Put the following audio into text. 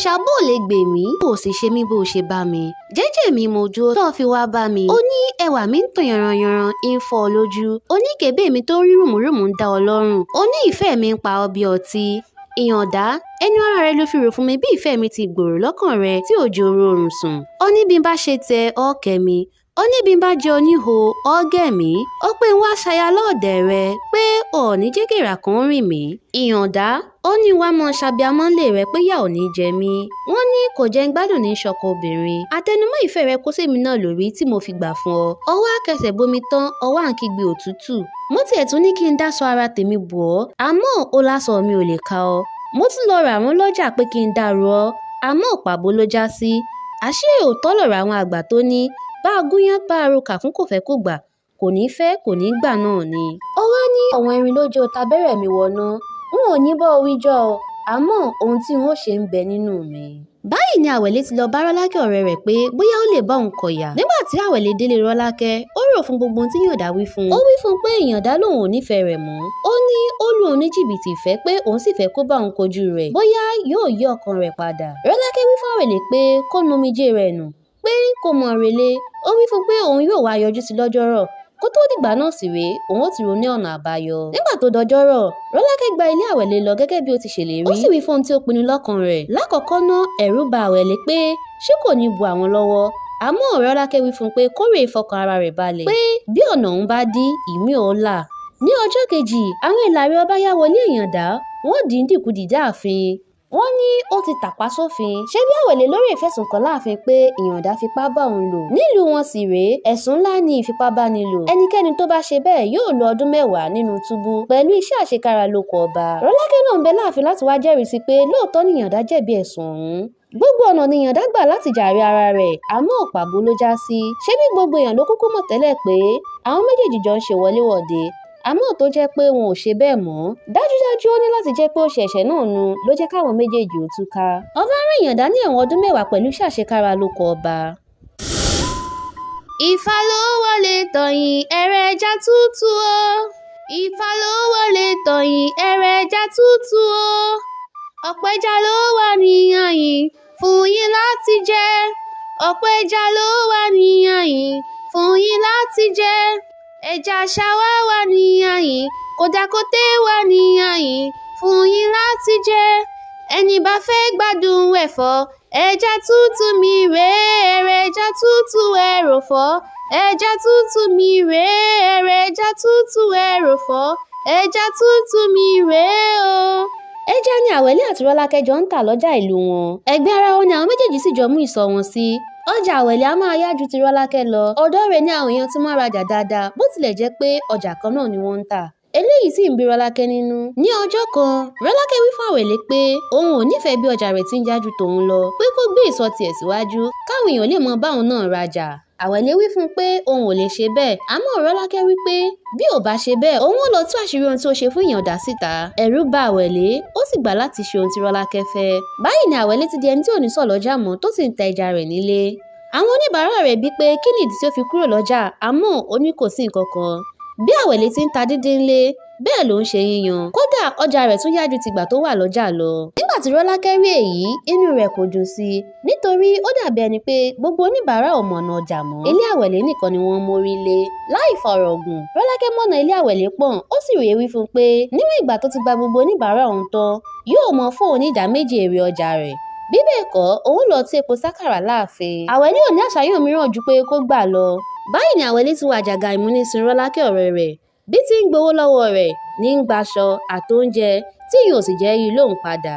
ṣàbò lè gbè mí bó sì ṣe mí bó ṣe bá mi jẹ́jẹ́ mi mo dúró tó fi wá bá mi. ó ní ẹwà mi ń tàn yanranyanran ń fọ́ ọ lójú. ó ní kébé mi tó ń rí rùmùrùmù ń dá ọ lọ́rùn. ó ní ìfẹ́ mi ń pa ọ bí ọtí. ìyànda ẹnu ara rẹ ló fi rò fún mi bí ìfẹ́ mi ti gbòòrò lọ́kàn rẹ tí òjò oorun sùn. ó ní bí n bá ṣe tẹ ọ̀kẹ́ mi. ó ní bí n bá jẹ oníhò ọ̀gẹ̀ mi. ó pé n wá ṣaya lọ́ọ̀dẹ̀ rẹ pé ọ̀ọ́ni jẹ́gẹ̀rà kan rìn mí. ìyànda ó ní wàá mọ ṣàbíamọ́lé rẹ pé yà ò ní jẹ mí. wọ́n ní kò jẹ́ ń gbádùn ní ṣọkọ obìnrin. àtẹnumọ́ ìfẹ́ rẹ kó sèmi náà lórí tí mo fi gbà fún ọ. ọwọ́ akẹsẹ̀ bomi tán ọwọ́ à ń kígbe òtútù. mo tiẹ̀ tún ní kí n dáṣọ ara tèmi bò ọ́ àmọ́ ó láṣọ mi ò lè ka ọ. mo tún lọ rà wọ́n lọ́jà pé kí n dàrú ọ àmọ́ pàbó ló já sí. àṣé òótọ́ lọ̀rọ̀ àwọn àgbà tó ní bá a gúnyán bá a ro kàkún kò fẹ́ kó gbà kò ní fẹ́ kò ní gbà náà ni. ó wá ní ọ̀wọ́n irin lójú ọ̀tá bẹ̀rẹ̀ mi wọ̀nà n ò ní bọ́ wíjọ́ ọ àmọ́ ohun tí n ó ṣe ń bẹ nínú mi. báyìí ni Àwẹ̀lé ti lọ bá Rọ́lákẹ́ ọ̀rẹ́ rẹ̀ pé bóyá ó lè bá òun kọ̀yà. nígbà tí Àwẹ̀lé délé Rọ́lákẹ́ ó rò fún gbogbo ohun tí Ìyàndá wí fún un. ó wí fún un pé Ìyàndá lòun ò nífẹ̀ẹ́ rẹ̀ mọ́. ó ní ó lù òun ní jìbìtì ìfẹ́ pé òun sì fẹ́ kó bá òun kojú rẹ̀ bóyá yóò yí ọkàn rẹ̀ padà. Rọ́lákẹ́ wí fún Àwẹ̀lé pé kó nu omijé rẹ̀ nù pé kó mọ̀ relé. ó wí fún un pé òun yóò wá yọjú sí lọ́jọ́rọ̀ kó tó dìgbà náà sì rèé òun ó ti ro ní ọ̀nà àbáyọ. nígbà tó dọjọ́rọ̀ Rọ́lákẹ́ gba ilé Àwẹ̀lé lọ gẹ́gẹ́ bí ó ti ṣèlérí. ó sì wí fún ohun tí ó pinnu lọ́kàn rẹ̀. lákọ̀ọ́kọ́ ná ẹ̀rù bà Àwẹ̀lé pé ṣé kò ní bu àwọn lọ́wọ́. àmọ́ Rọ́lákẹ́ wí fún un pé kó rè fọkàn ara rẹ̀ balẹ̀ pé bí ọ̀nà òun bá dí ìmí ò là. ní ọjọ́ kejì àwọn ìlàrí ọba yá wọlé Ìyàndá wọ́n dì í dìkudì dáàfin. wọ́n ní ó ti tàpá sófin. ṣé bí Àwẹ̀lé lórí ìfẹ̀sùn kàn láàfin pé Ìyàndá fipá bá òun lò. nílùú wọn sì rèé ẹ̀sùn ńlá ní ìfipábánilò. ẹnikẹ́ni tó bá ṣe bẹ́ẹ̀ yóò lo ọdún 10 nínú túbú pẹ̀lú iṣẹ́ àṣekára lóko ọba. Rọ́lákẹ́ náà ń bẹ láàfin láti wá jẹ́rìí sí pé lóòótọ́ ni Ìyàndá jẹ̀bi ẹ̀sùn ọ̀hún. gbogbo ọ̀nà ni Ìyàndá gbà láti jàre ara rẹ̀ àmọ́ pàbó ló já sí. ṣé bí gbogbo èèyàn ló kúkú mọ̀ tẹ́lẹ̀ pé àwọn méjèèjì jọ ń ṣe wọléwọ̀de àmọ́ tó jẹ́ pé wọn ò ṣe bẹ́ẹ̀ mọ́. dájúdájú ó ní láti jẹ́ pé ó ṣe ẹ̀ṣẹ̀ náà nu ló jẹ́ káwọn méjèèjì ó túká. ọba rán Ìyàndá ní ẹ̀wọ̀n ọdún 10 pẹ̀lú iṣẹ́ àṣekára lóko ọba. Ifá ló wọlé tọ̀yìn ẹ̀rẹ̀ ẹja tútù o. Ifá ló wọlé tọ̀yìn ẹ̀rẹ̀ ẹja tútù o. ọ̀pọ̀ ẹja ló wà níyàn yìí fún yín láti jẹ. ọ̀pọ̀ ẹja ló wà níyàn yìí fún yín láti jẹ. ẹja ṣáwá wà níyàn yìí kódàkóté wà níyàn yìí fún yín láti jẹ. ẹni bá fẹ́ gbádùn ẹ̀fọ́ ẹja tútù mi rèé ẹ̀rẹ̀ ẹja tútù ẹ̀rọ̀fọ́. ẹja tútù mi rèé ẹ̀rẹ̀ ẹja tútù ẹ̀rọ̀fọ́. ẹja tútù mi rèé o. ẹja ni Àwẹ̀lé àti Rọ́lákẹ́ jọ ń tà lọ́jà ìlú wọn. ẹgbẹ́ ara wọn ni àwọn méjèèjì sì jọ mú ìsọ̀ wọn sí. ọjà Àwẹ̀lé á máa yá ju ti Rọ́lákẹ́ lọ. ọ̀dọ̀ rẹ̀ ni àwọn èèyàn ti máa rajà dáadáa bó tilẹ̀ jẹ́ pé ọjà kan náà ni wọ́n ń tà. eléyìí sì ń bí Rọ́lákẹ́ nínú. ní ọjọ́ kan Rọ́lákẹ́ wí fún Àwẹ̀lé pé òun ò nífẹ̀ẹ́ bí ọjà rẹ̀ ti ń já ju tòun lọ pé kó gbé ìsọ̀ tiẹ̀ síwájú káwọn èèyàn lè mọ báwọn náà rajà. Àwẹ̀lé wí fún un pé òun ò lè ṣe bẹ́ẹ̀ àmọ́ Rọ́lákẹ́ wí pé bí ò bá ṣe bẹ́ẹ̀ òun ò lọ tú àṣírí ohun tí ó ṣe fún Ìyàndá síta. ẹ̀rù bà Àwẹ̀lé ó sì gbà láti ṣe ohun tí Rọ́lákẹ́ fẹ́. báyìí ni Àwẹ̀lé ti di ẹni tí ò ní sọ̀ lọ́jà mọ́ tó sì ń ta ẹja rẹ̀ nílé. àwọn oníbàárà rẹ̀ bí pé kí nìdí tí ó fi kúrò lọ́jà àmọ́ ó ní kò sí nǹkan kan. bí Àwẹ̀lé ti ń ta díndín ńlé bẹ́ẹ̀ ló ń ṣe yíyan kódà ọjà rẹ̀ tún yá ju tìgbà tó wà lọ́jà lọ. nígbà tí Rọ́lákẹ́ rí èyí inú rẹ̀ kò dùn sí i nítorí ó dàbí ẹni pé gbogbo oníbàárà ò mọ̀nà ọjà mọ́. ilé Àwẹ̀lé nìkan ni wọ́n mórí lé. láì fọ̀rọ̀ gùn Rọ́lákẹ́ mọ̀nà ilé Àwẹ̀lé pọ̀n ó sì rèé wí fún un pé níwọ̀n ìgbà tó ti gba gbogbo oníbàárà òun tán yóò mọ fún òun ní ìdá méjì èrè ọjà rẹ̀. bí bẹ́ẹ̀ kọ́ òun lọ tí epo sákàrà láàfin. Àwẹ̀lé ò ní àṣàyàn mìíràn ju pé kó gbà lọ. báyìí ni Àwẹ̀lé ti wà àjàgà ìmúnisìn Rọ́lákẹ́ ọ̀rẹ́ rẹ̀ bí ti ń gbowó lọ́wọ́ rẹ̀ ní ń gbaṣọ àtóúnjẹ tí ìyẹn ò sì jẹ́ rí lóhùn padà.